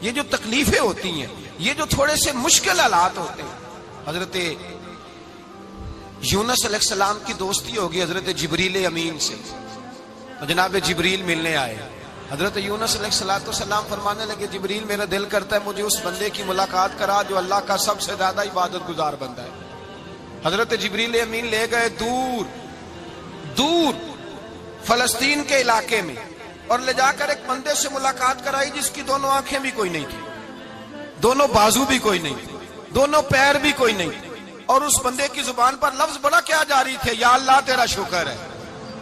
یہ جو تکلیفیں ہوتی ہیں، یہ جو تھوڑے سے مشکل حالات ہوتے ہیں. حضرت یونس علیہ السلام کی دوستی ہوگی حضرت جبریل امین سے. جناب جبریل ملنے آئے. حضرت یونس علیہ السلام فرمانے لگے جبریل میرا دل کرتا ہے مجھے اس بندے کی ملاقات کرا جو اللہ کا سب سے زیادہ عبادت گزار بندہ ہے. حضرت جبریل امین لے گئے دور دور فلسطین کے علاقے میں اور لے جا کر ایک بندے سے ملاقات کرائی جس کی دونوں آنکھیں بھی کوئی نہیں تھی، دونوں بازو بھی کوئی نہیں تھی، دونوں پیر بھی کوئی نہیں تھی. اور اس بندے کی زبان پر لفظ بڑا کیا جاری تھے، یا اللہ تیرا شکر ہے،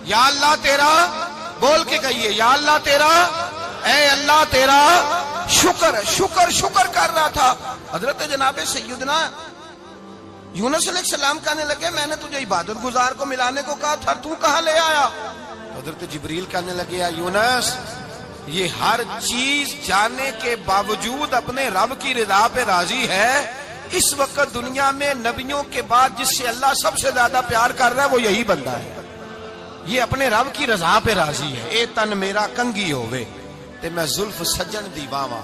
یا اللہ تیرا، بول کے کہیے یا اللہ تیرا، اے اللہ تیرا شکر ہے. شکر شکر کر رہا تھا. حضرت جناب سیدنا یونس علیہ السلام کہنے لگے میں نے تجھے عبادت گزار کو ملانے کو کہا تھا، تو کہاں لے آیا؟ حضرت جبریل کہنے لگے یا یونس یہ ہر چیز جانے کے باوجود اپنے رب کی رضا پہ راضی ہے. اس وقت دنیا میں نبیوں کے بعد جس سے اللہ سب سے زیادہ پیار کر رہا ہے وہ یہی بندہ ہے. یہ اپنے رب کی رضا پہ راضی ہے. اے تن میرا کنگی ہوئے تے میں زلف سجن دی باواں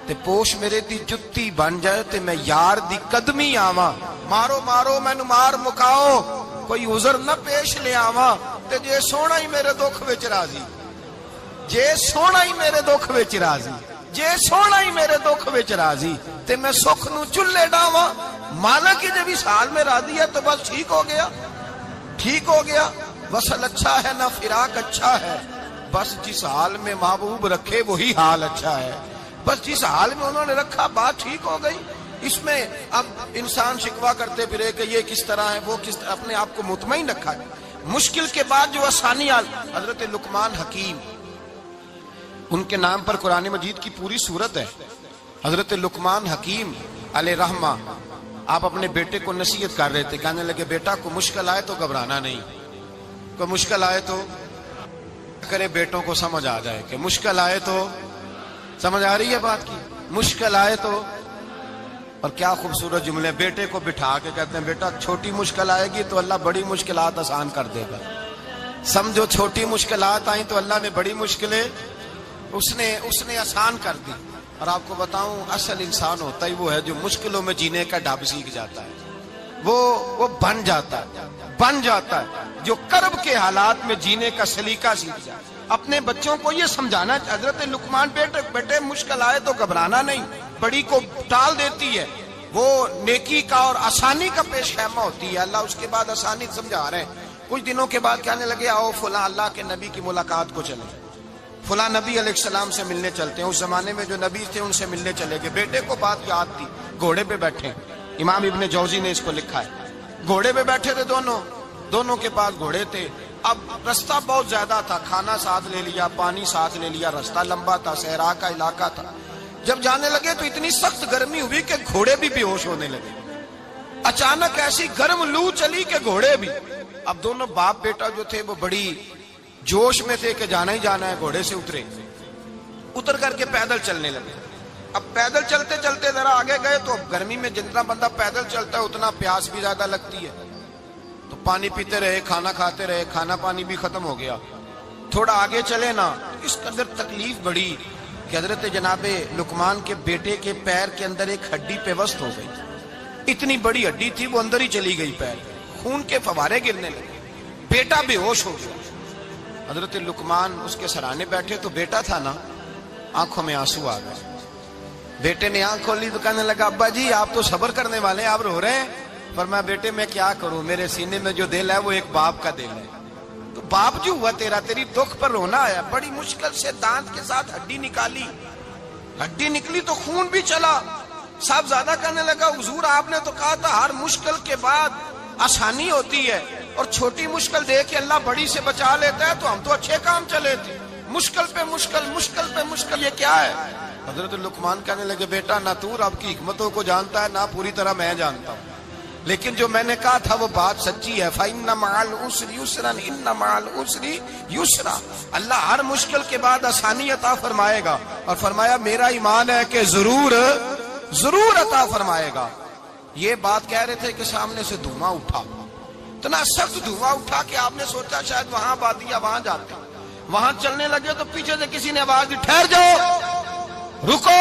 تے پوش میرے دی جتی بن جائے تے میں یار دی قدمی آواں. مارو مارو مینو مار مکاؤ کوئی عذر نہ پیش لے آواں تے جے سونا ہی میرے دکھ وچ راضی، جے سونا ہی میرے دکھ وچ راضی، جے سونا ہی میرے دکھ وچ راضی تے میں سکھ نو چلے ڈاواں. مالک کی جب اس حال میں راضی ہے تو بس ٹھیک ہو گیا، ٹھیک ہو گیا. وصل اچھا ہے نہ فراق اچھا ہے، بس جس حال میں محبوب رکھے وہی حال اچھا ہے. بس جس حال میں انہوں نے رکھا بات ٹھیک ہو گئی. اس میں اب انسان شکوہ کرتے پھرے کہ یہ کس طرح ہے وہ کس طرح، اپنے آپ کو مطمئن رکھا ہے. مشکل کے بعد جو آسانی حضرت لقمان حکیم، ان کے نام پر قرآن مجید کی پوری سورت ہے. حضرت لقمان حکیم علیہ رحمہ آپ اپنے بیٹے کو نصیحت کر رہے تھے. کہنے لگے بیٹا کو مشکل آئے تو گھبرانا نہیں، کوئی مشکل آئے تو کرے بیٹوں کو سمجھ آ جائے کہ مشکل آئے تو، سمجھ آ رہی ہے بات کی، مشکل آئے تو. اور کیا خوبصورت جملے. بیٹے کو بٹھا کے کہتے ہیں بیٹا چھوٹی مشکل آئے گی تو اللہ بڑی مشکلات آسان کر دے گا. سمجھو چھوٹی مشکلات آئیں تو اللہ نے بڑی مشکلیں اس نے آسان کر دی. اور آپ کو بتاؤں اصل انسان ہوتا ہی وہ ہے جو مشکلوں میں جینے کا ڈھب سیکھ جاتا ہے، وہ بن جاتا ہے جو کرب کے حالات میں جینے کا سلیقہ سیکھ جائے. اپنے بچوں کو یہ سمجھانا. حضرت لقمان بیٹے مشکل آئے تو گھبرانا نہیں، بڑی کو ٹال دیتی ہے، وہ نیکی کا اور آسانی کا پیش خیمہ ہوتی ہے. اللہ اس کے بعد آسانی سمجھا رہے ہیں. کچھ دنوں کے بعد کہنے لگے آؤ فلاں اللہ کے نبی کی ملاقات کو چلیں، فلاں نبی علیہ السلام سے ملنے چلتے ہیں. اس زمانے میں جو نبی تھے ان سے ملنے چلے گئے. بیٹے کو بات یاد تھی، گھوڑے پہ بیٹھے. امام ابن جوزی نے اس کو لکھا ہے. گھوڑے پہ بیٹھے تھے دونوں کے پاس گھوڑے تھے. اب رستہ بہت زیادہ تھا، کھانا ساتھ لے لیا، پانی ساتھ لے لیا، رستہ لمبا تھا، صحرا کا علاقہ تھا. جب جانے لگے تو اتنی سخت گرمی ہوئی کہ گھوڑے بھی بے ہوش ہونے لگے. اچانک ایسی گرم لو چلی کہ گھوڑے بھی. اب دونوں باپ بیٹا جو تھے وہ بڑی جوش میں تھے کہ جانا ہی جانا ہے. گھوڑے سے اتر کر کے پیدل چلنے لگے. اب پیدل چلتے چلتے ذرا آگے گئے تو اب گرمی میں جتنا بندہ پیدل چلتا ہے اتنا پیاس بھی زیادہ لگتی ہے. تو پانی پیتے رہے، کھانا کھاتے رہے، کھانا پانی بھی ختم ہو گیا. تھوڑا آگے چلے نا اس قدر تکلیف بڑی کہ حضرت جناب لقمان کے بیٹے کے پیر کے اندر ایک ہڈی پیوست ہو گئی. اتنی بڑی ہڈی تھی وہ اندر ہی چلی گئی. پیر خون کے فوارے گرنے لگے. بیٹا بے ہوش ہو گیا. حضرت لقمان اس کے سرانے بیٹھے تو بیٹا تھا نا، آنکھوں میں آنسو آ گئے. بیٹے نے آنکھ کھولی تو کہنے لگا ابا جی آپ تو صبر کرنے والے ہیں، آپ رو رہے ہیں. فرمایا بیٹے میں کیا کروں، میرے سینے میں جو دل ہے وہ ایک باپ کا دل ہے. تو باپ جو ہوا تیری دکھ پر رونا آیا. بڑی مشکل سے دانت کے ساتھ ہڈی نکالی. ہڈی نکلی تو خون بھی چلا. صاحب زیادہ کہنے لگا حضور آپ نے تو کہا تھا ہر مشکل کے بعد آسانی ہوتی ہے، اور چھوٹی مشکل دیکھ کے اللہ بڑی سے بچا لیتا ہے. تو ہم تو اچھے کام چلے تھے، مشکل پہ مشکل یہ کیا ہے؟ حضرت لقمان کہنے لگے بیٹا نہ تو رب کی حکمتوں کو جانتا ہے نہ پوری طرح میں جانتا ہوں، لیکن جو میں نے کہا تھا وہ بات سچی ہے. فَإِنَّ مَعَ الْعُسْرِ يُسْرًا إِنَّ مَعَ الْعُسْرِ يُسْرًا. اللہ ہر مشکل کے بعد آسانی عطا فرمائے گا. اور فرمایا میرا ایمان ہے کہ ضرور عطا فرمائے گا. یہ بات کہہ رہے تھے کہ سامنے سے دھواں اٹھا، اتنا سخت دھواں اٹھا کہ آپ نے سوچا شاید وہاں بادیا وہاں جاتے. وہاں چلنے لگے تو پیچھے سے کسی نے آواز دی ٹھہر جاؤ، رکو.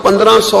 1500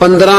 15,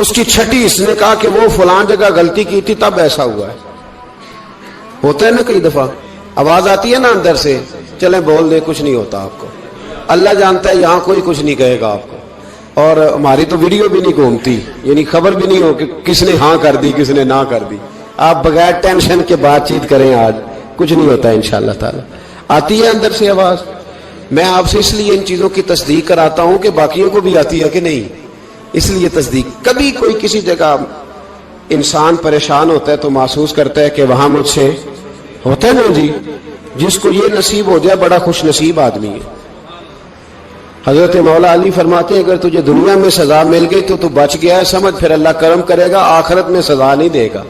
اس کی چھٹی اس نے کہا کہ وہ فلان جگہ غلطی کی تھی تب ایسا ہوا ہے. ہوتا ہے نا کئی دفعہ آواز آتی ہے نا اندر سے, چلیں بول دیں کچھ نہیں ہوتا آپ کو. اللہ جانتا ہے یہاں کوئی کچھ نہیں کہے گا آپ کو, اور ہماری تو ویڈیو بھی نہیں گھومتی, یعنی خبر بھی نہیں ہو کہ کس نے ہاں کر دی کس نے نہ کر دی. آپ بغیر ٹینشن کے بات چیت کریں, آج کچھ نہیں ہوتا ہے انشاءاللہ تعالی. آتی ہے اندر سے آواز. میں آپ سے اس لیے ان چیزوں کی تصدیق کراتا ہوں کہ باقیوں کو بھی آتی ہے کہ نہیں, اس لیے تصدیق. کبھی کوئی کسی جگہ انسان پریشان ہوتا ہے تو محسوس کرتا ہے کہ وہاں مجھ سے ہوتا ہے نا جی, جس کو یہ نصیب ہو جائے بڑا خوش نصیب آدمی ہے. حضرت مولا علی فرماتے ہیں اگر تجھے دنیا میں سزا مل گئی تو بچ گیا ہے, سمجھ پھر اللہ کرم کرے گا, آخرت میں سزا نہیں دے گا.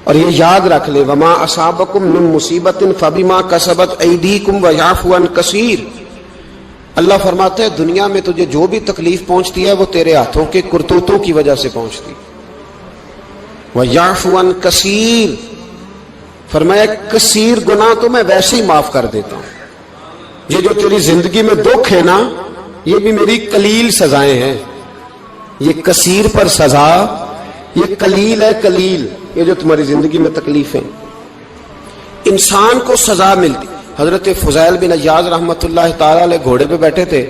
اور یہ یاد رکھ لے, وما اصابکم من مصیبت فبما کسبت ایدیکم ویعفو عن کثیر. اللہ فرماتا ہے دنیا میں تجھے جو بھی تکلیف پہنچتی ہے وہ تیرے ہاتھوں کے کرتوتوں کی وجہ سے پہنچتی. ویعفو عن کثیر, فرمایا کثیر گناہ تو میں ویسے ہی معاف کر دیتا ہوں. یہ جو تیری زندگی میں دکھ ہے نا, یہ بھی میری قلیل سزائیں ہیں. یہ کثیر پر سزا, یہ قلیل ہے قلیل. یہ جو تمہاری زندگی میں تکلیفیں, انسان کو سزا ملتی. حضرت فضیل بن عیاض رحمۃ اللہ تعالی علیہ گھوڑے پہ بیٹھے تھے,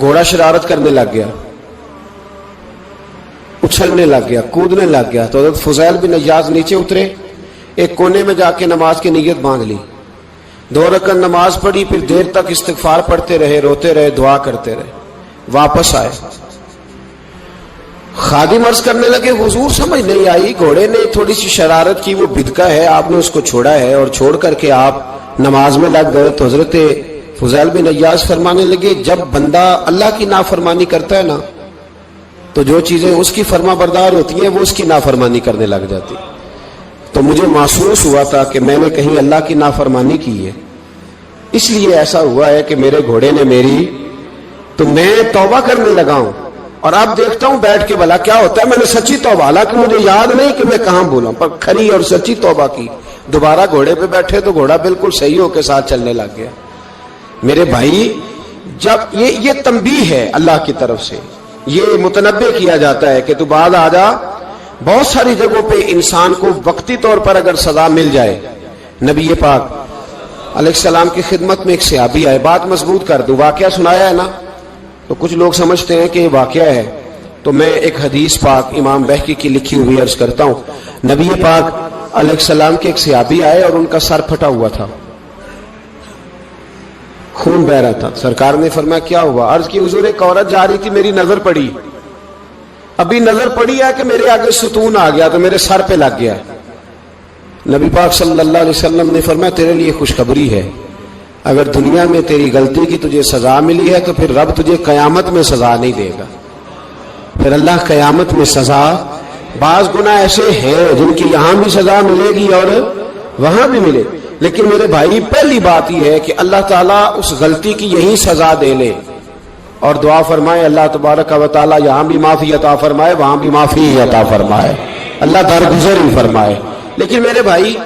گھوڑا شرارت کرنے لگ گیا, اچھلنے لگ گیا, کودنے لگ گیا. تو حضرت فضیل بن عیاض نیچے اترے, ایک کونے میں جا کے نماز کی نیت باندھ لی, 2 رکعت نماز پڑھی, پھر دیر تک استغفار پڑھتے رہے, روتے رہے, دعا کرتے رہے. واپس آئے, خادم عرض کرنے لگے حضور سمجھ نہیں آئی, گھوڑے نے تھوڑی سی شرارت کی, وہ بدکا ہے, آپ نے اس کو چھوڑا ہے اور چھوڑ کر کے آپ نماز میں لگ گئے. تو حضرت فضیل بن عیاض فرمانے لگے جب بندہ اللہ کی نافرمانی کرتا ہے نا تو جو چیزیں اس کی فرما بردار ہوتی ہیں وہ اس کی نافرمانی کرنے لگ جاتی. تو مجھے محسوس ہوا تھا کہ میں نے کہیں اللہ کی نافرمانی کی ہے, اس لیے ایسا ہوا ہے کہ میرے گھوڑے نے میری, تو میں توبہ کرنے لگا ہوں. اور اب دیکھتا ہوں بیٹھ کے بھلا کیا ہوتا ہے. میں نے سچی توبہ, حالانکہ مجھے یاد نہیں کہ میں کہاں بولا, پر کھری اور سچی توبہ کی. دوبارہ گھوڑے پہ بیٹھے تو گھوڑا بالکل صحیح ہو کے ساتھ چلنے لگ گیا. میرے بھائی, جب یہ تنبیہ ہے اللہ کی طرف سے, یہ متنبہ کیا جاتا ہے کہ تو بعد آ جا. بہت ساری جگہوں پہ انسان کو وقتی طور پر اگر سزا مل جائے, نبی پاک علیہ السلام کی خدمت میں ایک صحابی آئے, بات مضبوط کر دوں, واقعہ سنایا ہے نا تو کچھ لوگ سمجھتے ہیں کہ یہ واقعہ ہے, تو میں ایک حدیث پاک امام بہقی کی لکھی ہوئی عرض کرتا ہوں. نبی پاک علیہ السلام کے ایک صحابی آئے اور ان کا سر پھٹا ہوا تھا, خون بہ رہا تھا. سرکار نے فرمایا کیا ہوا؟ عرض کی حضور ایک عورت جا رہی تھی, میری نظر پڑی, ابھی نظر پڑی ہے کہ میرے آگے ستون آ گیا تو میرے سر پہ لگ گیا. نبی پاک صلی اللہ علیہ وسلم نے فرمایا تیرے لیے خوشخبری ہے, اگر دنیا میں تیری غلطی کی تجھے سزا ملی ہے تو پھر رب تجھے قیامت میں سزا نہیں دے گا. پھر اللہ قیامت میں سزا, بعض گناہ ایسے ہیں جن کی یہاں بھی سزا ملے گی اور وہاں بھی ملے, لیکن میرے بھائی پہلی بات یہ ہے کہ اللہ تعالیٰ اس غلطی کی یہی سزا دے لے اور دعا فرمائے اللہ تبارک و تعالیٰ یہاں بھی معافی عطا فرمائے, وہاں بھی معافی عطا فرمائے, اللہ درگزر ہی فرمائے. لیکن میرے بھائی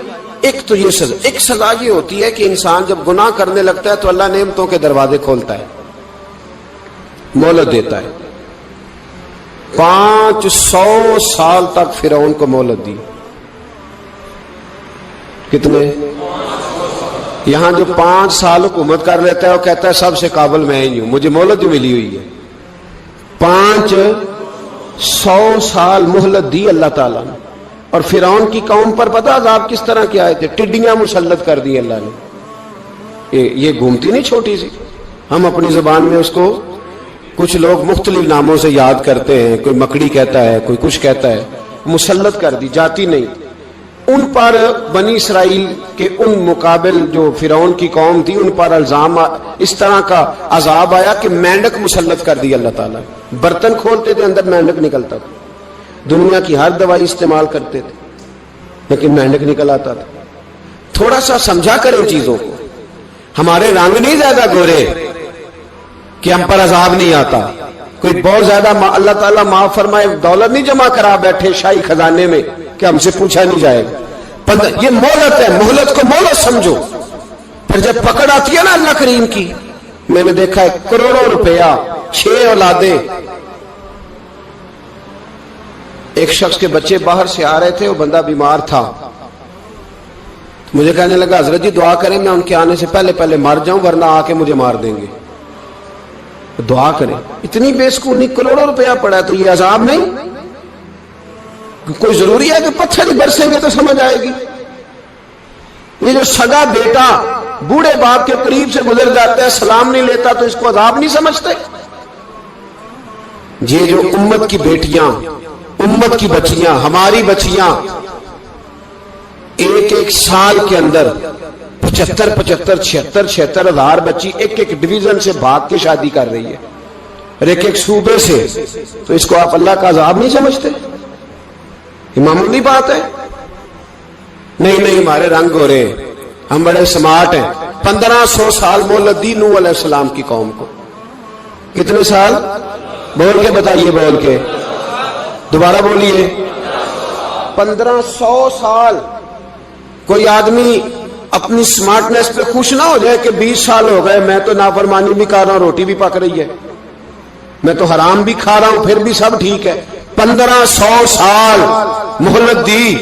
ایک تو یہ سزا, ایک سزا یہ ہوتی ہے کہ انسان جب گناہ کرنے لگتا ہے تو اللہ نعمتوں کے دروازے کھولتا ہے, مہلت دیتا ہے. 500 سال تک فرعون کو مہلت دی. کتنے؟ یہاں جو 5 سال حکومت کر لیتا ہے وہ کہتا ہے سب سے قابل میں ہی ہوں, مجھے مہلت بھی ملی ہوئی ہے. 500 سال مہلت دی اللہ تعالیٰ نے. اور فرعون کی قوم پر پتہ عذاب کس طرح کے آئے تھے؟ ٹڈیاں مسلط کر دی اللہ نے. یہ گھومتی نہیں چھوٹی سی, ہم اپنی زبان میں اس کو کچھ لوگ مختلف ناموں سے یاد کرتے ہیں, کوئی مکڑی کہتا ہے, کوئی کچھ کہتا ہے. مسلط کر دی, جاتی نہیں. ان پر بنی اسرائیل کے ان مقابل جو فرعون کی قوم تھی ان پر الزام اس طرح کا عذاب آیا کہ مینڈک مسلط کر دی اللہ تعالیٰ. برتن کھولتے تھے اندر مینڈک نکلتا تھا, دنیا کی ہر دوائی استعمال کرتے تھے لیکن مینڈک نکل آتا تھا. تھوڑا سا سمجھا کریں چیزوں کو. ہمارے رنگ نہیں زیادہ گورے کہ ہم پر عذاب نہیں آتا. کوئی بہت زیادہ اللہ تعالیٰ معاف فرمائے دولت نہیں جمع کرا بیٹھے شاہی خزانے میں کہ ہم سے پوچھا نہیں جائے گا. یہ مہلت ہے, مہلت کو مہلت سمجھو. پھر جب پکڑ آتی ہے نا اللہ کریم کی, میں نے دیکھا ہے کروڑوں روپیہ 6 اولادیں ایک شخص کے بچے باہر سے آ رہے تھے, وہ بندہ بیمار تھا. مجھے کہنے لگا حضرت جی دعا کریں میں ان کے آنے سے پہلے پہلے مر جاؤں ورنہ آ کے مجھے مار دیں گے. دعا کریں. اتنی بے سکونی, کروڑوں روپیہ پڑا ہے تو یہ عذاب نہیں؟ کوئی ضروری ہے کہ پتھر ہی برسیں گے تو سمجھ آئے گی؟ یہ جو سگا بیٹا بوڑھے باپ کے قریب سے گزر جاتا ہے, سلام نہیں لیتا, تو اس کو عذاب نہیں سمجھتے؟ یہ جو امت کی بیٹیاں, امت کی بچیاں, ہماری بچیاں ایک سال کے اندر 75,000 ہزار بچی ایک ڈویژن سے بھاگ کے شادی کر رہی ہے, اور ایک صوبے سے, تو اس کو آپ اللہ کا عذاب نہیں سمجھتے؟ یہ معمولی بات ہے؟ نہیں ہمارے رنگ ہو رہے, ہم بڑے سمارٹ ہیں. 1500 سال مہلت دی نوح علیہ السلام کی قوم کو. کتنے سال؟ بول کے بتائیے, بول کے دوبارہ بولیے. 1500 سال. کوئی آدمی اپنی سمارٹنس پہ خوش نہ ہو جائے کہ 20 سال ہو گئے میں تو نافرمانی بھی کر رہا ہوں, روٹی بھی پک رہی ہے, میں تو حرام بھی کھا رہا ہوں, پھر بھی سب ٹھیک ہے. 1500 سال مہلت دی.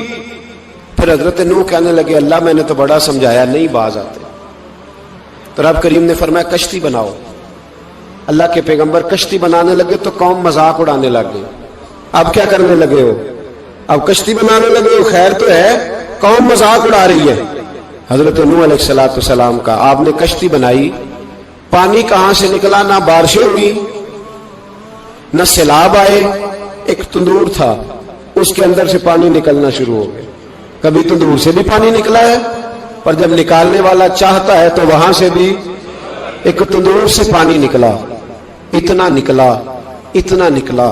پھر حضرت نوح کہنے لگے اللہ میں نے تو بڑا سمجھایا, نہیں باز آتے. تو رب کریم نے فرمایا کشتی بناؤ. اللہ کے پیغمبر کشتی بنانے لگے تو قوم مذاق اڑانے لگ گئی. اب کیا کرنے لگے ہو؟ اب کشتی بنانے لگے ہو, خیر تو ہے, قوم مذاق اڑا رہی ہے. حضرت نوح علیہ السلام کا آپ نے کشتی بنائی, پانی کہاں سے نکلا؟ نہ بارشیں ہوئی نہ سیلاب آئے. ایک تندور تھا, اس کے اندر سے پانی نکلنا شروع ہو گیا. کبھی تندور سے بھی پانی نکلا ہے, پر جب نکالنے والا چاہتا ہے تو وہاں سے بھی ایک تندور سے پانی نکلا. اتنا نکلا, اتنا نکلا,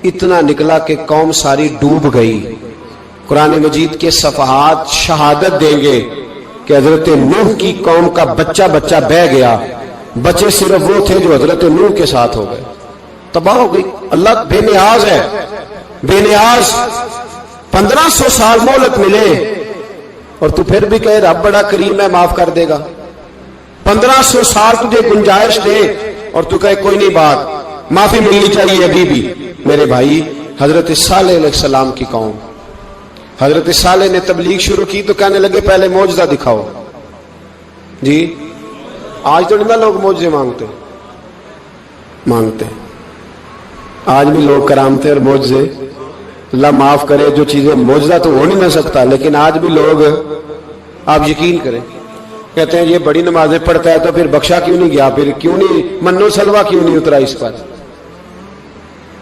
اتنا نکلا کہ قوم ساری ڈوب گئی. قرآن مجید کے صفحات شہادت دیں گے کہ حضرت نوح کی قوم کا بچہ بہ گیا. بچے صرف وہ تھے جو حضرت نوح کے ساتھ ہو گئے, تباہ ہو گئی. اللہ بے نیاز ہے, بے نیاز. 1500 سال مہلت ملے اور تو پھر بھی کہے رب بڑا کریم ہے, معاف کر دے گا. 1500 سال تجھے گنجائش دے اور تو کہے کوئی نہیں, بات معافی ملنی چاہیے ابھی بھی. میرے بھائی, حضرت صالح علیہ السلام کی قوم, حضرت صالح نے تبلیغ شروع کی تو کہنے لگے پہلے معجزہ دکھاؤ. جی آج تو نہیں لوگ معجزے مانگتے, آج بھی لوگ کرامتے اور معجزے, اللہ معاف کرے, جو چیزیں معجزہ تو ہو نہیں نہ سکتا, لیکن آج بھی لوگ, آپ یقین کریں, کہتے ہیں یہ بڑی نمازیں پڑھتا ہے تو پھر بخشا کیوں نہیں گیا, پھر کیوں نہیں منو سلوا کیوں نہیں اترا اس پر,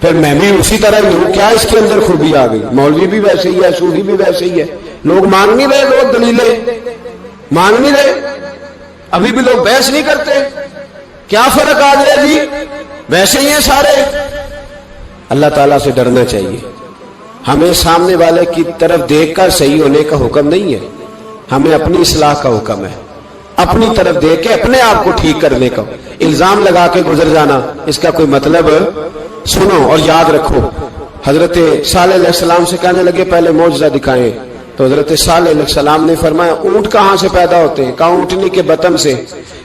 پھر میں بھی اسی طرح ہی ہوں, کیا اس کے اندر خوبی آ گئی؟ مولوی بھی ویسے ہی ہے, صوفی بھی ویسے ہی ہے. لوگ مانگ نہیں رہے, لوگ دلیلیں مانگ نہیں رہے, ابھی بھی لوگ بحث نہیں کرتے. کیا فرق آ گیا جی, ویسے ہی ہیں سارے. اللہ تعالیٰ سے ڈرنا چاہیے. ہمیں سامنے والے کی طرف دیکھ کر صحیح ہونے کا حکم نہیں ہے, ہمیں اپنی اصلاح کا حکم ہے. اپنی طرف دیکھ کے اپنے آپ کو ٹھیک کرنے کا. الزام لگا کے گزر جانا, اس کا کوئی مطلب سنو اور یاد رکھو. حضرت صالح علیہ السلام سے کہنے لگے پہلے معجزہ دکھائیں, تو حضرت صالح علیہ السلام نے فرمایا اونٹ کہاں سے پیدا ہوتے ہیں؟ کہا اونٹنی کے بطن سے.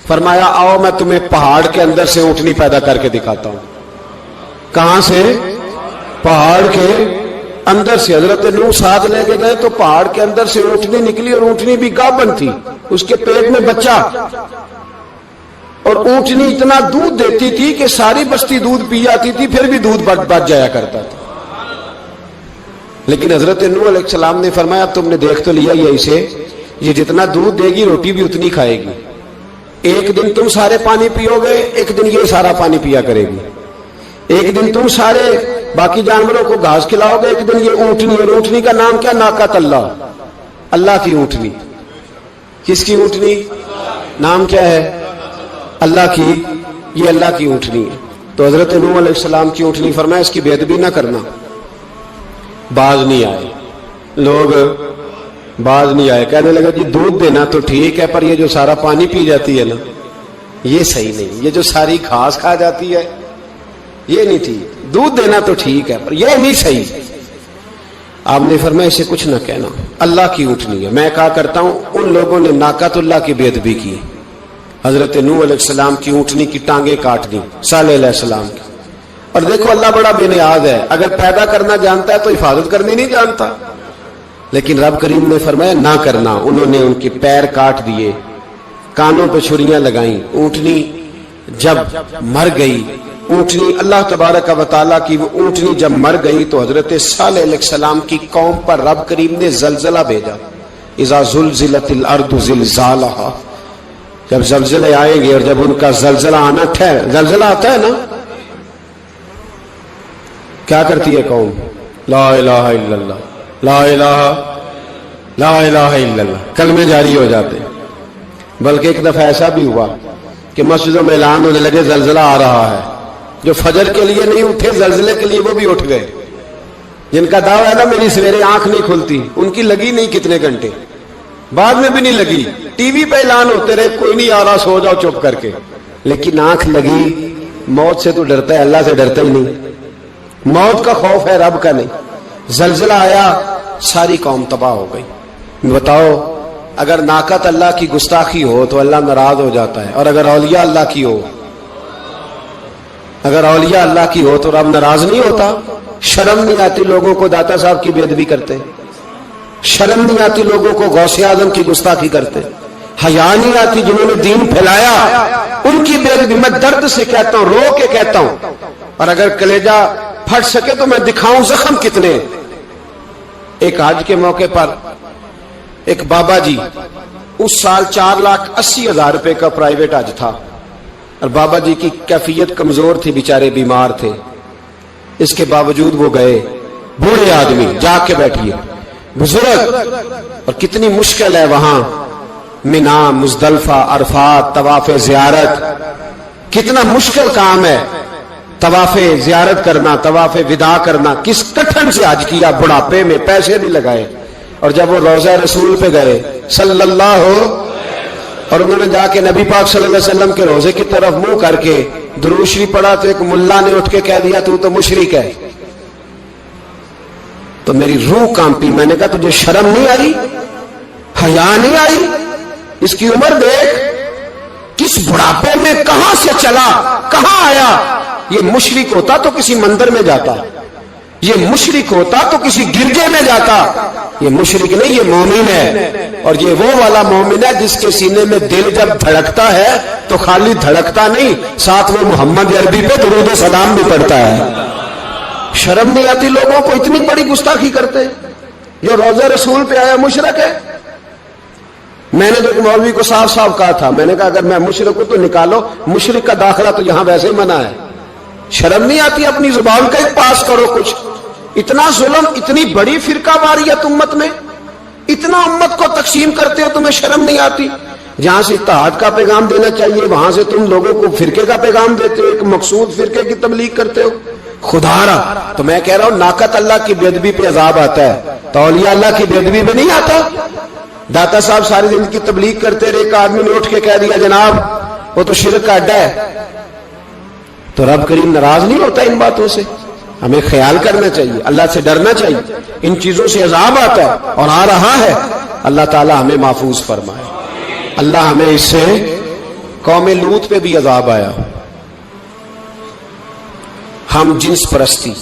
فرمایا آؤ میں تمہیں پہاڑ کے اندر سے اونٹنی پیدا کر کے دکھاتا ہوں. کہاں سے؟ پہاڑ کے اندر سے. حضرت نوح ساتھ لے کے گئے تو پہاڑ کے اندر سے اونٹنی نکلی, اور اونٹنی بھی گابن تھی, اس کے پیٹ میں بچہ, اور اونٹنی اتنا دودھ دیتی تھی کہ ساری بستی دودھ پی جاتی تھی, پھر بھی دودھ بچ جایا کرتا تھا. لیکن حضرت نوح علیہ السلام نے فرمایا اب تم نے دیکھ تو لیا یہ اسے, یہ جتنا دودھ دے گی روٹی بھی اتنی کھائے گی. ایک دن تم سارے پانی پیو گے, ایک دن یہ سارا پانی پیا کرے گی. ایک دن تم سارے باقی جانوروں کو گھاس کھلاؤ گے, ایک دن یہ اونٹنی. اور اونٹنی کا نام کیا؟ ناقۃ اللہ, اللہ کی اونٹنی. کس کی اونٹنی؟ نام کیا ہے؟ اللہ کی. یہ اللہ کی اونٹنی ہے. تو حضرت نوح علیہ السلام کی اونٹنی. فرمایا اس کی بے ادبی نہ کرنا. باز نہیں آئے لوگ, باز نہیں آئے. کہنے لگا جی دودھ دینا تو ٹھیک ہے, پر یہ جو سارا پانی پی جاتی ہے نا یہ صحیح نہیں. یہ جو ساری گھاس کھا جاتی ہے یہ نہیں ٹھیک. دودھ دینا تو ٹھیک ہے پر یہ نہیں صحیح. آپ نے فرمایا اسے کچھ نہ کہنا, اللہ کی اونٹنی ہے. میں کہا کرتا ہوں ان لوگوں نے ناقۃ اللہ کی بے ادبی کی. حضرت نوح علیہ السلام کی اونٹنی کی ٹانگیں کاٹ دی, صالح علیہ السلام کی. اور دیکھو اللہ بڑا بے نیاز ہے، اگر پیدا کرنا جانتا ہے تو حفاظت کرنی نہیں جانتا. لیکن رب کریم نے فرمایا نہ کرنا. انہوں نے ان کے پیر کاٹ دیے، کانوں پہ چھریاں لگائیں. اونٹنی جب مر گئی، اونٹنی اللہ تبارک و تعالیٰ کی وہ اونٹنی جب مر گئی تو حضرت صالح علیہ السلام کی قوم پر رب کریم نے زلزلہ بھیجا. اذا زلزلت الارض زلزالہا، جب زلزلے آئیں گے اور جب ان کا زلزلہ آنا زلزلہ آتا ہے نا، کیا کرتی ہے قوم؟ لا الہ الا اللہ، لا الہ الا اللہ، کلمے جاری ہو جاتے. بلکہ ایک دفعہ ایسا بھی ہوا کہ مسجدوں میں اعلان ہونے لگے زلزلہ آ رہا ہے. جو فجر کے لیے نہیں اٹھے زلزلے کے لیے وہ بھی اٹھ گئے. جن کا دعویٰ ہے نا میری سویرے آنکھ نہیں کھلتی، ان کی لگی نہیں کتنے گھنٹے، بعد میں بھی نہیں لگی. ٹی وی پہ اعلان ہوتے رہے کوئی نہیں آ رہا، سو جاؤ چپ کر کے. لیکن آنکھ لگی. موت سے تو ڈرتا ہے، اللہ سے ڈرتا ہی نہیں. موت کا خوف ہے، رب کا نہیں. زلزلہ آیا، ساری قوم تباہ ہو گئی. بتاؤ اگر ناقت اللہ کی گستاخی ہو تو اللہ ناراض ہو جاتا ہے، اور اگر اولیاء اللہ کی ہو، اگر اولیاء اللہ کی ہو تو رب ناراض نہیں ہوتا. شرم نہیں آتی لوگوں کو داتا صاحب کی بے ادبی کرتے، شرم نہیں آتی لوگوں کو غوث اعظم کی گستاخی کرتے، حیا نہیں آتی جنہوں نے دین پھیلایا ان کی بے ادبی. میں درد سے کہتا ہوں، رو کے کہتا ہوں، اور اگر کلیجہ پھٹ سکے تو میں دکھاؤں زخم کتنے. ایک حج کے موقع پر ایک بابا جی، اس سال 4,80,000 روپے کا پرائیویٹ حج تھا، اور بابا جی کی کیفیت کمزور تھی، بیچارے بیمار تھے. اس کے باوجود وہ گئے. بوڑھے آدمی، جا کے بیٹھیے، بزرگ، اور کتنی مشکل ہے وہاں منا، مزدلفہ، عرفات، طواف زیارت، کتنا مشکل کام ہے طواف زیارت کرنا، طواف وداع کرنا. کس کٹھن سے حج کیا، بڑھاپے میں، پیسے بھی لگائے. اور جب وہ روضہ رسول پہ گئے صلی اللہ، اور انہوں نے جا کے نبی پاک صلی اللہ علیہ وسلم کے روزے کی طرف منہ کر کے درود شریف پڑھا تو ایک ملا نے اٹھ کے کہہ دیا تو مشرک ہے. تو میری روح کانپی. میں نے کہا تجھے شرم نہیں آئی، حیا نہیں آئی؟ اس کی عمر دیکھ، کس بڑھاپے میں کہاں سے چلا، کہاں آیا. یہ مشرک ہوتا تو کسی مندر میں جاتا، یہ مشرک ہوتا تو کسی گرجے میں جاتا. یہ مشرک نہیں، یہ مومن ہے. اور یہ وہ والا مومن ہے جس کے سینے میں دل جب دھڑکتا ہے تو خالی دھڑکتا نہیں، ساتھ وہ محمد عربی پہ درود و سلام بھی پڑھتا ہے. شرم نہیں آتی لوگوں کو؟ اتنی بڑی گستاخی کرتے. جو روزہ رسول پہ آیا مشرک ہے. میں نے تو ایک مولوی کو صاف صاف کہا تھا، میں نے کہا اگر میں مشرک ہوں تو نکالو، مشرک کا داخلہ تو یہاں ویسے ہی منع ہے. شرم نہیں آتی؟ اپنی زبان کا ایک پاس کرو کچھ. اتنا ظلم، اتنی بڑی فرقہ واریت امت میں، اتنا امت کو تقسیم کرتے ہو، تمہیں شرم نہیں آتی؟ جہاں سے اتحاد کا پیغام دینا چاہیے وہاں سے تم لوگوں کو فرقے کا پیغام دیتے ہو، ایک مقصود فرقے کی تبلیغ کرتے ہو. خدا را تو میں کہہ رہا ہوں ناقت اللہ کی بے ادبی پہ عذاب آتا ہے، تو اولیاء اللہ کی بے ادبی پہ نہیں آتا. داتا صاحب ساری زندگی تبلیغ کرتے رہے، ایک آدمی نے اٹھ کے کہہ دیا جناب وہ تو شرک کا اڈا ہے، تو رب کریم ناراض نہیں ہوتا ان باتوں سے؟ ہمیں خیال کرنا چاہیے، اللہ سے ڈرنا چاہیے. ان چیزوں سے عذاب آتا ہے اور آ رہا ہے. اللہ تعالی ہمیں محفوظ فرمائے. اللہ ہمیں اس سے، قوم لوط پہ بھی عذاب آیا. ہم جنس پرستی،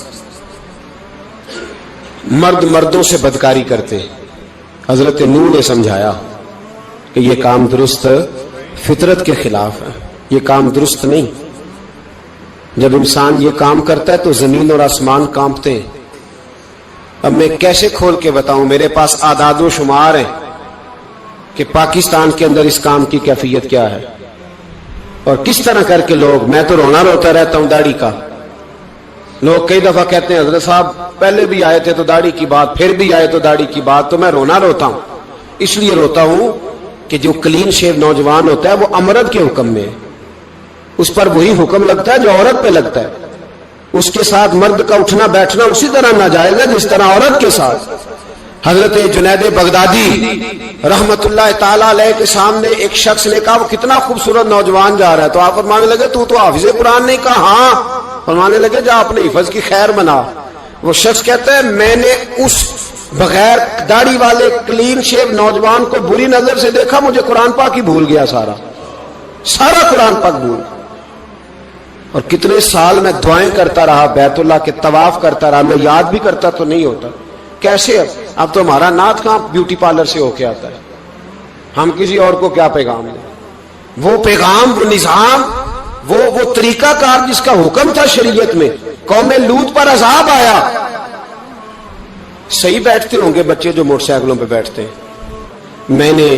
مرد مردوں سے بدکاری کرتے. حضرت نوح نے سمجھایا کہ یہ کام درست، فطرت کے خلاف ہے، یہ کام درست نہیں. جب انسان یہ کام کرتا ہے تو زمین اور آسمان کانپتے ہیں. اب میں کیسے کھول کے بتاؤں؟ میرے پاس اعداد و شمار ہیں کہ پاکستان کے اندر اس کام کی کیفیت کیا ہے اور کس طرح کر کے لوگ، میں تو رونا روتا رہتا ہوں داڑھی کا. لوگ کئی دفعہ کہتے ہیں حضرت صاحب پہلے بھی آئے تھے تو داڑھی کی بات، پھر بھی آئے تو داڑھی کی بات. تو میں رونا روتا ہوں، اس لیے روتا ہوں کہ جو کلین شیو نوجوان ہوتا ہے وہ امرد کے حکم میں ہے، اس پر وہی حکم لگتا ہے جو عورت پہ لگتا ہے. اس کے ساتھ مرد کا اٹھنا بیٹھنا اسی طرح ناجائز ہے جس طرح عورت کے ساتھ. حضرت جنید بغدادی رحمت اللہ تعالی علیہ کے سامنے ایک شخص نے کہا وہ کتنا خوبصورت نوجوان جا رہا ہے، تو آپ فرمانے لگے تو حافظ قرآن نہیں کہا؟ ہاں. فرمانے لگے جا اپنے حفظ کی خیر منا. وہ شخص کہتا ہے میں نے اس بغیر داڑھی والے کلین شیو نوجوان کو بری نظر سے دیکھا، مجھے قرآن پاک ہی بھول گیا، سارا قرآن پاک بھول. اور کتنے سال میں دعائیں کرتا رہا, بیت اللہ کے طواف کرتا رہا, میں یاد بھی کرتا تو نہیں ہوتا. کیسے اب تو ہمارا نعت کہاں بیوٹی پارلر سے ہو کے آتا ہے, ہم کسی اور کو کیا پیغام دیں. وہ پیغام, وہ نظام, وہ طریقہ کار جس کا حکم تھا شریعت میں, قوم لوط پر عذاب آیا. صحیح بیٹھتے ہوں گے بچے جو موٹر سائیکلوں پہ بیٹھتے ہیں. میں نے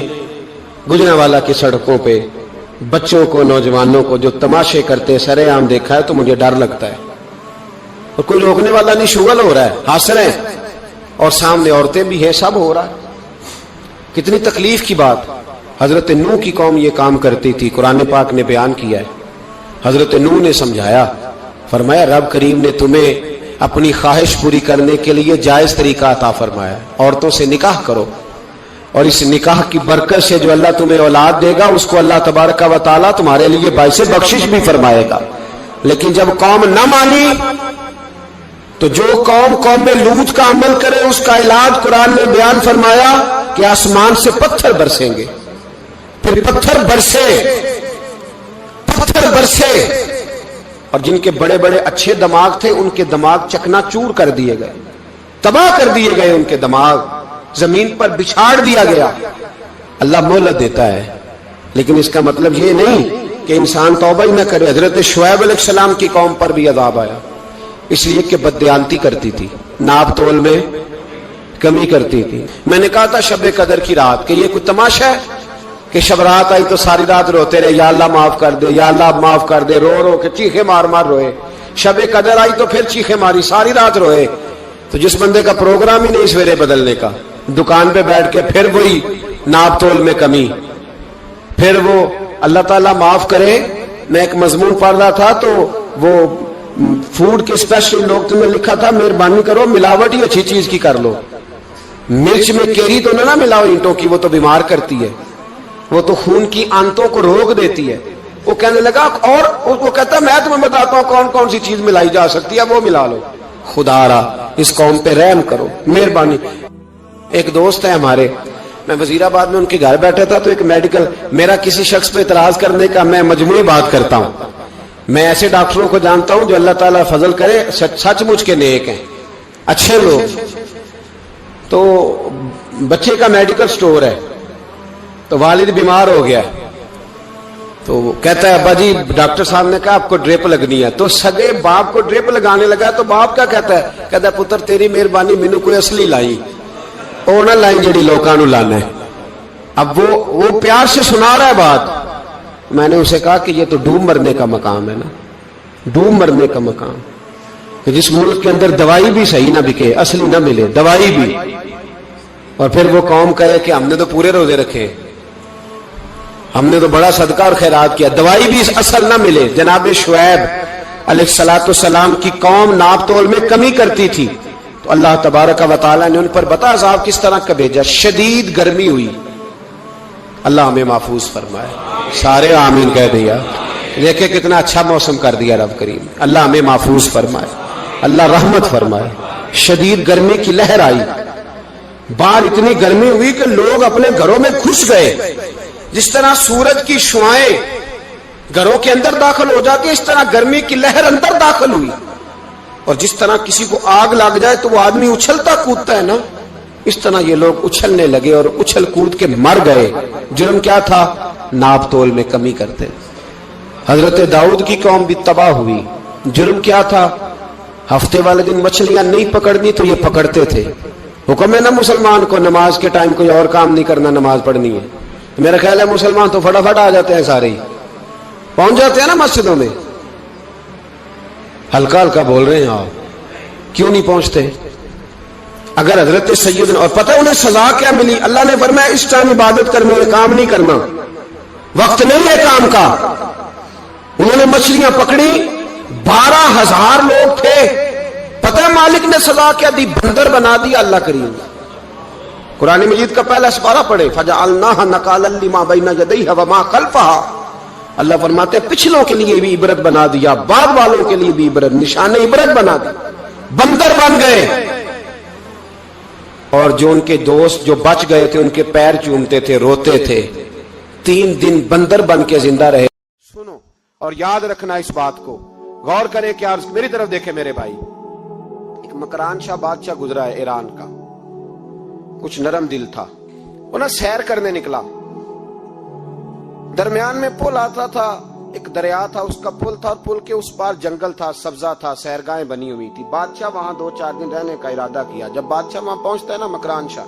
گجرانوالہ کی سڑکوں پہ بچوں کو, نوجوانوں کو جو تماشے کرتے سرے عام دیکھا ہے تو مجھے ڈر لگتا ہے. اور کوئی روکنے والا نہیں, شغل ہو رہا ہے, ہنس رہے ہیں, اور سامنے عورتیں بھی ہیں, سب ہو رہا ہے. کتنی تکلیف کی بات. حضرت نوح کی قوم یہ کام کرتی تھی, قرآن پاک نے بیان کیا ہے. حضرت نوح نے سمجھایا, فرمایا رب کریم نے تمہیں اپنی خواہش پوری کرنے کے لیے جائز طریقہ عطا فرمایا, عورتوں سے نکاح کرو, اور اس نکاح کی برکت سے جو اللہ تمہیں اولاد دے گا اس کو اللہ تبارک و تعالیٰ تمہارے لیے باعث بخشش بھی فرمائے گا. لیکن جب قوم نہ مانی تو جو قوم میں لوط کا عمل کرے اس کا علاج قرآن نے بیان فرمایا کہ آسمان سے پتھر برسیں گے. پھر پتھر برسے, اور جن کے بڑے بڑے اچھے دماغ تھے ان کے دماغ چکنا چور کر دیے گئے, تباہ کر دیے گئے, ان کے دماغ زمین پر بچھاڑ دیا گیا. اللہ مہلت دیتا ہے, لیکن اس کا مطلب یہ نہیں کہ انسان توبہ ہی نہ کرے. حضرت شعیب علیہ السلام کی قوم پر بھی عذاب آیا, اس لیے کہ بددیانتی کرتی تھی, ناپ تول میں کمی کرتی تھی. میں نے کہا تھا شب قدر کی رات کہ یہ کوئی تماشا ہے کہ شب رات آئی تو ساری رات روتے رہے, یا اللہ معاف کر دے, یا اللہ معاف کر دے, رو رو کے چیخے مار مار روئے. شب قدر آئی تو پھر چیخے ماری, ساری رات روئے. تو جس بندے کا پروگرام ہی نہیں سویرے بدلنے کا, دکان پہ بیٹھ کے پھر وہی ناپ تول میں کمی, پھر وہ اللہ تعالیٰ معاف کرے. میں ایک مضمون پڑھ رہا تھا تو وہ فوڈ کے اسپیشل لوگ تمہیں لکھا تھا مہربانی کرو ملاوٹ ہی اچھی چیز کی کر لو, مرچ میں کیری تو نہ ملاؤ اینٹوں کی, وہ تو بیمار کرتی ہے, وہ تو خون کی آنتوں کو روک دیتی ہے. وہ کہنے لگا, اور وہ کہتا میں تمہیں بتاتا ہوں کون کون سی چیز ملائی جا سکتی ہے, وہ ملا لو. خدا را اس قوم پہ رحم کرو, مہربانی. ایک دوست ہے ہمارے, میں وزیر آباد میں ان کے گھر بیٹھا تھا تو ایک میڈیکل, میرا کسی شخص پہ اعتراض کرنے کا میں مجموعی بات کرتا ہوں. میں ایسے ڈاکٹروں کو جانتا ہوں جو اللہ تعالیٰ فضل کرے سچ مچ کے نیک ہیں, اچھے لوگ. تو بچے کا میڈیکل سٹور ہے, تو والد بیمار ہو گیا, تو کہتا ہے ابا جی ڈاکٹر صاحب نے کہا آپ کو ڈرپ لگنی ہے. تو سگے باپ کو ڈرپ لگانے لگا تو باپ کیا کہتا ہے پتر تیری مہربانی, مینوں کوئی اصلی لائی, اور نہ لائی جڑی لوکاں نوں لانا ہے. اب وہ پیار سے سنا رہا ہے بات. میں نے اسے کہا کہ یہ تو ڈوب مرنے کا مقام ہے نا, ڈوب مرنے کا مقام, کہ جس ملک کے اندر دوائی بھی صحیح نہ بکے, اصلی نہ ملے دوائی بھی, اور پھر وہ قوم کہے کہ ہم نے تو پورے روزے رکھے, ہم نے تو بڑا صدقہ اور خیرات کیا, دوائی بھی اصل نہ ملے. جناب شعیب علیہ السلام کی قوم ناپ تول میں کمی کرتی تھی, تو اللہ تبارک و تعالیٰ نے ان پر بتا عذاب کس طرح کا بھیجا. شدید گرمی ہوئی, اللہ ہمیں محفوظ فرمائے. سارے آمین کہہ دیا. دیکھیں کتنا اچھا موسم کر دیا رب کریم, اللہ ہمیں محفوظ فرمائے, اللہ رحمت فرمائے. شدید گرمی کی لہر آئی, باہر اتنی گرمی ہوئی کہ لوگ اپنے گھروں میں گھس گئے. جس طرح سورج کی شعائیں گھروں کے اندر داخل ہو جاتی ہے, اس طرح گرمی کی لہر اندر داخل ہوئی. اور جس طرح کسی کو آگ لگ جائے تو وہ آدمی اچھلتا کودتا ہے نا, اس طرح یہ لوگ اچھلنے لگے اور اچھل کود کے مر گئے. جرم کیا تھا؟ ناپ تول میں کمی کرتے. حضرت داؤد کی قوم بھی تباہ ہوئی. جرم کیا تھا؟ ہفتے والے دن مچھلیاں نہیں پکڑنی تو یہ پکڑتے تھے. حکم ہے نا مسلمان کو نماز کے ٹائم کوئی اور کام نہیں کرنا, نماز پڑھنی ہے. میرا خیال ہے مسلمان تو فٹافٹ آ جاتے ہیں, سارے ہی پہنچ جاتے ہیں نا مسجدوں میں. ہلکا ہلکا بول رہے ہیں آپ, کیوں نہیں پہنچتے؟ اگر حضرت سیدنا, اور پتہ انہیں سزا کیا ملی؟ اللہ نے فرمایا اس ٹائم عبادت کرنے میں کام نہیں کرنا, وقت نہیں ہے کام کا. انہوں نے مچھلیاں پکڑی, 12,000 لوگ تھے. پتہ ہے مالک نے سزا کیا دی؟ بندر بنا دیا اللہ کریم. قرآن مجید کا پہلا سپارہ پڑھے, فَجَعَلْنَاهَا نَكَالًا لِمَا بَيْنَ يَدَيْهَا وَمَا خَلْفَهَا. اللہ فرماتے ہیں پچھلوں کے لیے بھی عبرت بنا دیا, بعد والوں کے لیے بھی عبرت, نشان عبرت بنا دیا. بندر بن گئے, اور جو ان کے دوست جو بچ گئے تھے ان کے پیر چومتے تھے, روتے تھے. 3 دن بندر بن کے زندہ رہے. سنو اور یاد رکھنا اس بات کو, غور کریں کیا میری طرف دیکھیں میرے بھائی. ایک مکران شاہ بادشاہ گزرا ہے ایران کا, کچھ نرم دل تھا, وہ نا سیر کرنے نکلا. درمیان میں پل آتا تھا, ایک دریا تھا, اس کا پل تھا, اور پل کے اس پار جنگل تھا, سبزہ تھا, سیرگاہیں بنی ہوئی تھی. بادشاہ وہاں 2-4 دن رہنے کا ارادہ کیا. جب بادشاہ وہاں پہنچتا ہے نا مکران شاہ,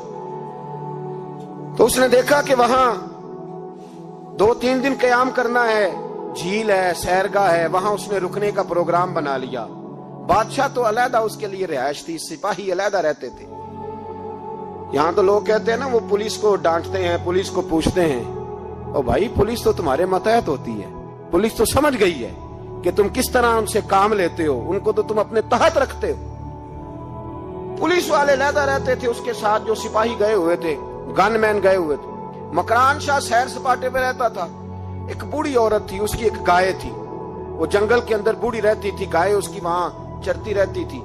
تو اس نے دیکھا کہ وہاں 2-3 دن قیام کرنا ہے, جھیل ہے, سیرگاہ ہے, وہاں اس نے رکنے کا پروگرام بنا لیا. بادشاہ تو علیحدہ اس کے لیے رہائش تھی, سپاہی علیحدہ رہتے تھے. یہاں تو لوگ کہتے ہیں نا وہ پولیس کو ڈانٹتے ہیں, پولیس کو پوچھتے ہیں. او بھائی, پولیس تو تمہارے ماتحت ہوتی ہے, پولیس تو سمجھ گئی ہے کہ تم کس طرح ان سے کام لیتے ہو, ان کو تو تم اپنے تحت رکھتے ہو. پولیس والے علیحدہ رہتے تھے, اس کے ساتھ جو سپاہی گئے ہوئے تھے, گن مین گئے ہوئے تھے. مکران شاہ سیر سپاٹے پہ رہتا تھا. ایک بوڑھی عورت تھی, اس کی ایک گائے تھی, وہ جنگل کے اندر بوڑھی رہتی تھی, گائے اس کی وہاں چرتی رہتی تھی.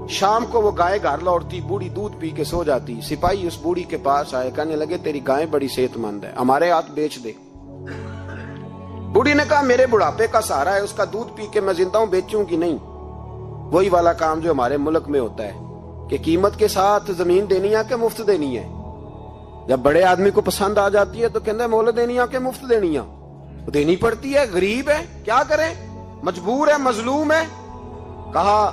شام کو وہ گائے گھر لوٹتی, بوڑھی دودھ پی کے سو جاتی. سپاہی اس بوڑھی کے پاس آئے, کہنے لگے تیری گائے بڑی صحت مند ہے, ہمارے ہاتھ بیچ دے. بوڑھی نے کہا میرے بڑھاپے کا سہارا ہے, اس کا دودھ پی کے میں زندہ ہوں, بیچوں گی نہیں. وہی والا کام جو ہمارے ملک میں ہوتا ہے کہ قیمت کے ساتھ زمین دینی ہے کہ مفت دینی ہے. جب بڑے آدمی کو پسند آ جاتی ہے تو کہتے ہیں مول دینی ہے کہ مفت دینی ہے. دینی پڑتی ہے, غریب ہے, کیا کریں, مجبور ہے, مظلوم ہے. کہا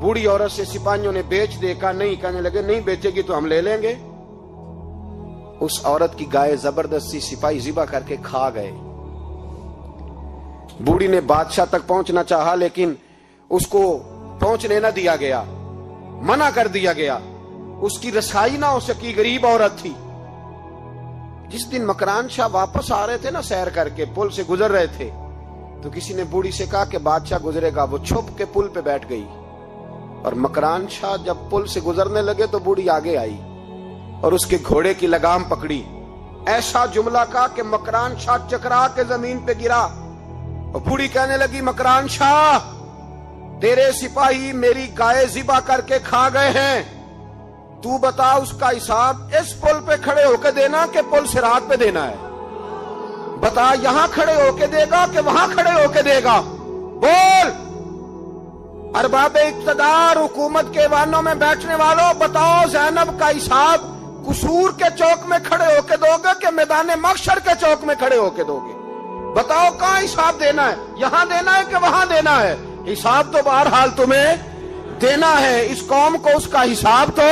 بوڑھی عورت سے سپاہیوں نے بیچ دے, کہا نہیں. کہنے لگے نہیں بیچے گی تو ہم لے لیں گے. اس عورت کی گائے زبردستی سپاہی ذبح کر کے کھا گئے. بوڑھی نے بادشاہ تک پہنچنا چاہا, لیکن اس کو پہنچنے نہ دیا گیا, منع کر دیا گیا. اس کی رسائی نہ ہو سکی, غریب عورت تھی. جس دن مکران شاہ واپس آ رہے تھے نا سیر کر کے, پل سے گزر رہے تھے, تو کسی نے بوڑھی سے کہا کہ بادشاہ گزرے گا. وہ چھپ کے پل پہ بیٹھ گئی, اور مکران شاہ جب پل سے گزرنے لگے تو بوڑھی آگے آئی اور اس کے گھوڑے کی لگام پکڑی. ایسا جملہ کہا کہ مکران شاہ چکرا کے زمین پہ گرا. اور بوڑھی کہنے لگی مکران شاہ, تیرے سپاہی میری گائے ذبح کر کے کھا گئے ہیں, تو بتا اس کا حساب اس پل پہ کھڑے ہو کے دینا کہ پل صراط پہ دینا ہے. بتا یہاں کھڑے ہو کے دے گا کہ وہاں کھڑے ہو کے دے گا, بول. ارباب اقتدار, حکومت کے ایوانوں میں بیٹھنے والوں, بتاؤ زینب کا حساب قصور کے چوک میں کھڑے ہو کے دو گے کہ میدان محشر کے چوک میں کھڑے ہو کے دو گے؟ بتاؤ کہاں حساب دینا ہے, یہاں دینا ہے کہ وہاں دینا ہے؟ حساب تو بہرحال تمہیں دینا ہے. اس قوم کو اس کا حساب تو,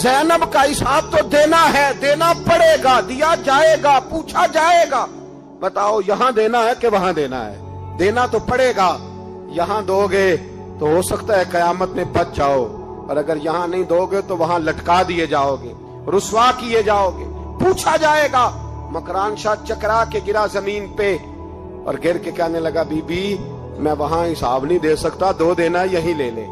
زینب کا حساب تو دینا ہے, دینا پڑے گا, دیا جائے گا, پوچھا جائے گا. بتاؤ یہاں دینا ہے کہ وہاں دینا ہے؟ دینا تو پڑے گا. یہاں دو گے تو ہو سکتا ہے قیامت میں بچ جاؤ, اور اگر یہاں نہیں دو گے تو وہاں لٹکا دیے جاؤ گے, رسوا کیے جاؤ گے, پوچھا جائے گا. مکران شاہ چکرا کے گرا زمین پہ, اور گر کے کہنے لگا بی بی میں وہاں حساب نہیں دے سکتا, دو دینا یہیں لے لے,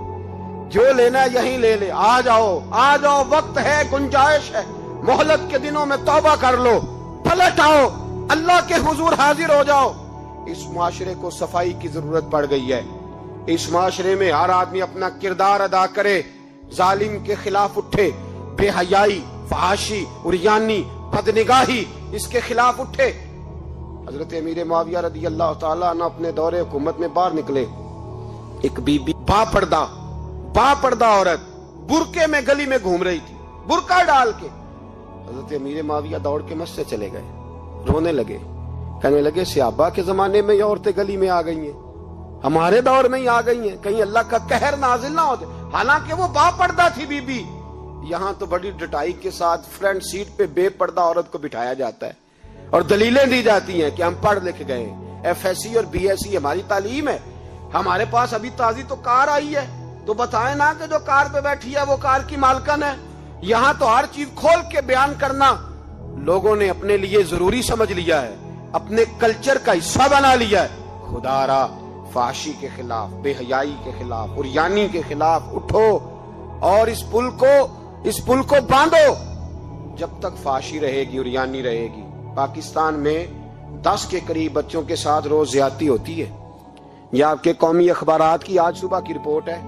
جو لینا یہیں لے لے. آ جاؤ, آ جاؤ, وقت ہے, گنجائش ہے, مہلت کے دنوں میں توبہ کر لو, پلٹ آؤ, اللہ کے حضور حاضر ہو جاؤ. اس معاشرے کو صفائی کی ضرورت پڑ گئی ہے. اس معاشرے میں ہر آدمی اپنا کردار ادا کرے, ظالم کے خلاف اٹھے, بے حیائی, فحاشی, عریانی, بدنگاہی, اس کے خلاف اٹھے. حضرت امیر معاویہ رضی اللہ تعالیٰ عنہ اپنے دور حکومت میں باہر نکلے. ایک بی بی با پردہ عورت برقعے میں گلی میں گھوم رہی تھی, برقع ڈال کے. حضرت امیر معاویہ دوڑ کے مسجد چلے گئے, رونے لگے, کہنے لگے صحابہ کے زمانے میں یہ عورتیں گلی میں آ گئی ہیں, ہمارے دور میں ہی آ گئی ہیں, کہیں اللہ کا قہر نازل نہ ہوتے. حالانکہ وہ با پردہ تھی بی بی. یہاں تو بڑی ڈٹائی کے ساتھ فرنٹ سیٹ پہ بے پردہ عورت کو بٹھایا جاتا ہے, اور دلیلیں دی جاتی ہیں کہ ہم پڑھ لکھ گئے, ایف ایس سی اور بی ایس سی ہماری تعلیم ہے. ہمارے پاس ابھی تازی تو کار آئی ہے, تو بتائیں نا کہ جو کار پہ بیٹھی ہے وہ کار کی مالکن ہے. یہاں تو ہر چیز کھول کے بیان کرنا لوگوں نے اپنے لیے ضروری سمجھ لیا ہے, اپنے کلچر کا حصہ بنا لیا ہے. خدا را فحاشی کے خلاف, بے حیائی کے خلاف, عریانی کے خلاف اٹھو, اور اس پل کو باندھو. جب تک فحاشی رہے گی, عریانی رہے گی. پاکستان میں 10 کے قریب بچوں کے ساتھ روز زیادتی ہوتی ہے. یہ آپ کے قومی اخبارات کی آج صبح کی رپورٹ ہے.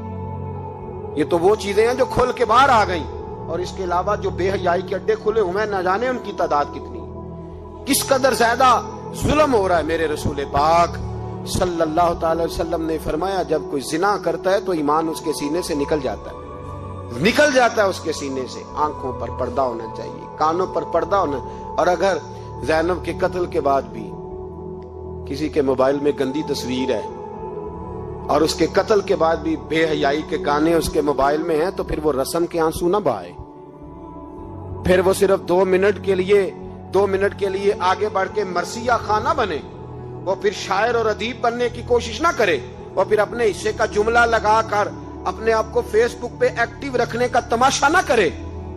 یہ تو وہ چیزیں ہیں جو کھل کے باہر آ گئیں, اور اس کے علاوہ جو بے حیائی کے اڈے کھلے ہوئے ہیں, نہ جانے ان کی تعداد کتنی, کس قدر زیادہ ظلم ہو رہا ہے. میرے رسول پاک صلی اللہ تعالی وسلم نے فرمایا جب کوئی زنا کرتا ہے تو ایمان اس کے سینے سے نکل جاتا ہے اس کے سینے سے. آنکھوں پر پردہ ہونا چاہیے, کانوں پر پردہ ہونا. اور اگر زینب کے قتل کے بعد بھی کسی کے موبائل میں گندی تصویر ہے اور اس کے قتل کے بعد بھی بے حیائی کے گانے اس کے موبائل میں ہیں تو پھر وہ رسم کے آنسو نہ بہائے, پھر وہ صرف 2 منٹ کے لیے آگے بڑھ کے مرثیہ خانہ بنے, وہ پھر شاعر اور ادیب بننے کی کوشش نہ کرے, وہ پھر اپنے حصے کا جملہ لگا کر اپنے آپ کو فیس بک پہ ایکٹیو رکھنے کا تماشا نہ کرے.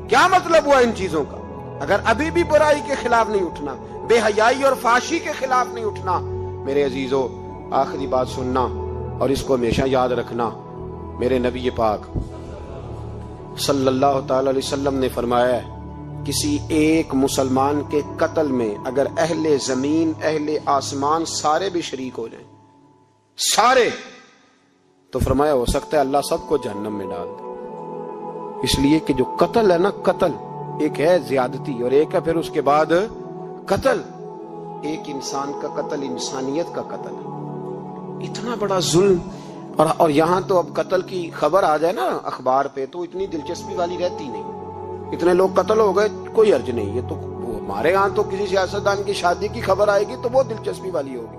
کیا مطلب ہوا ان چیزوں کا؟ اگر ابھی بھی برائی کے خلاف نہیں اٹھنا, بے حیائی اور فحاشی کے خلاف نہیں اٹھنا, میرے عزیزو آخری بات سننا اور اس کو ہمیشہ یاد رکھنا. میرے نبی پاک صلی اللہ تعالی علیہ وسلم نے فرمایا ہے کسی ایک مسلمان کے قتل میں اگر اہل زمین اہل آسمان سارے بھی شریک ہو جائیں, سارے, تو فرمایا ہو سکتا ہے اللہ سب کو جہنم میں ڈال دے. اس لیے کہ جو قتل ہے نا, قتل ایک ہے زیادتی اور ایک ہے پھر اس کے بعد قتل. ایک انسان کا قتل انسانیت کا قتل ہے, اتنا بڑا ظلم. اور یہاں تو اب قتل کی خبر آ جائے نا اخبار پہ تو اتنی دلچسپی والی رہتی نہیں. اتنے لوگ قتل ہو گئے, کوئی حرج نہیں. یہ تو ہمارے ہاں تو کسی سیاستدان کی شادی کی خبر آئے گی تو وہ دلچسپی والی ہوگی,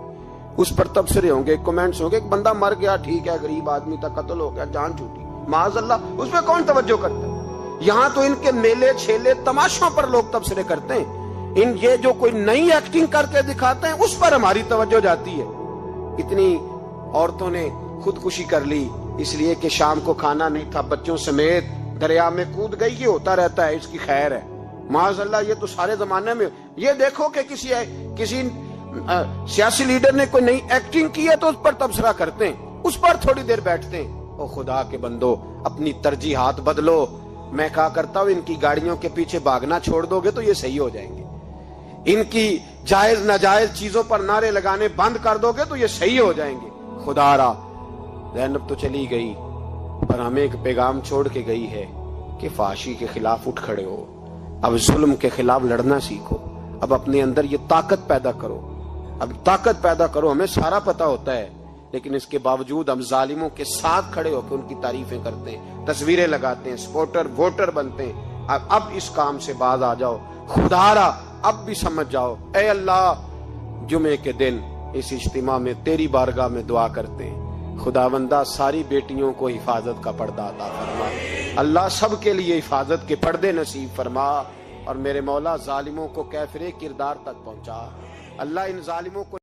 اس پر تبصرے ہوں گے, کمنٹس ہوں گے. ایک بندہ مر گیا ٹھیک ہے, غریب آدمی تھا, قتل ہو گیا, جان چھوٹی, معاذ اللہ, اس پہ کون توجہ کرتا ہے؟ یہاں تو ان کے میلے چھیلے تماشوں پر لوگ تبصرے کرتے ہیں. یہ جو کوئی نئی ایکٹنگ کر کے دکھاتے ہیں اس پر ہماری توجہ جاتی ہے. اتنی عورتوں نے خودکشی کر لی اس لیے کہ شام کو کھانا نہیں تھا, بچوں سمیت دریا میں کود گئی. یہ ہوتا رہتا ہے, اس کی خیر ہے. معاذ اللہ, یہ تو سارے زمانے میں. یہ دیکھو کہ کسی سیاسی لیڈر نے کوئی نئی ایکٹنگ کی ہے تو اس پر تبصرہ کرتے ہیں, اس پر تھوڑی دیر بیٹھتے ہیں. او خدا کے بندو, اپنی ترجیحات بدلو. میں کہا کرتا ہوں ان کی گاڑیوں کے پیچھے بھاگنا چھوڑ دو گے تو یہ صحیح ہو جائیں گے. ان کی جائز ناجائز چیزوں پر نعرے لگانے بند کر دو گے تو یہ صحیح ہو جائیں گے. خدا را, زینب تو چلی گئی پر ہمیں ایک پیغام چھوڑ کے گئی ہے کہ فحاشی کے خلاف اٹھ کھڑے ہو. اب ظلم کے خلاف لڑنا سیکھو, اب اپنے اندر یہ طاقت پیدا کرو, اب طاقت پیدا کرو. ہمیں سارا پتا ہوتا ہے لیکن اس کے باوجود ہم ظالموں کے ساتھ کھڑے ہو کے ان کی تعریفیں کرتے ہیں, تصویریں لگاتے ہیں, سپورٹر ووٹر بنتے ہیں. اب اس کام سے باز آ جاؤ. خدا را اب بھی سمجھ جاؤ. اے اللہ, جمعے کے دن اس اجتماع میں تیری بارگاہ میں دعا کرتے ہیں, خداوندہ ساری بیٹیوں کو حفاظت کا پردہ عطا فرما. اللہ سب کے لیے حفاظت کے پردے نصیب فرما. اور میرے مولا ظالموں کو کیفر کردار تک پہنچا. اللہ ان ظالموں کو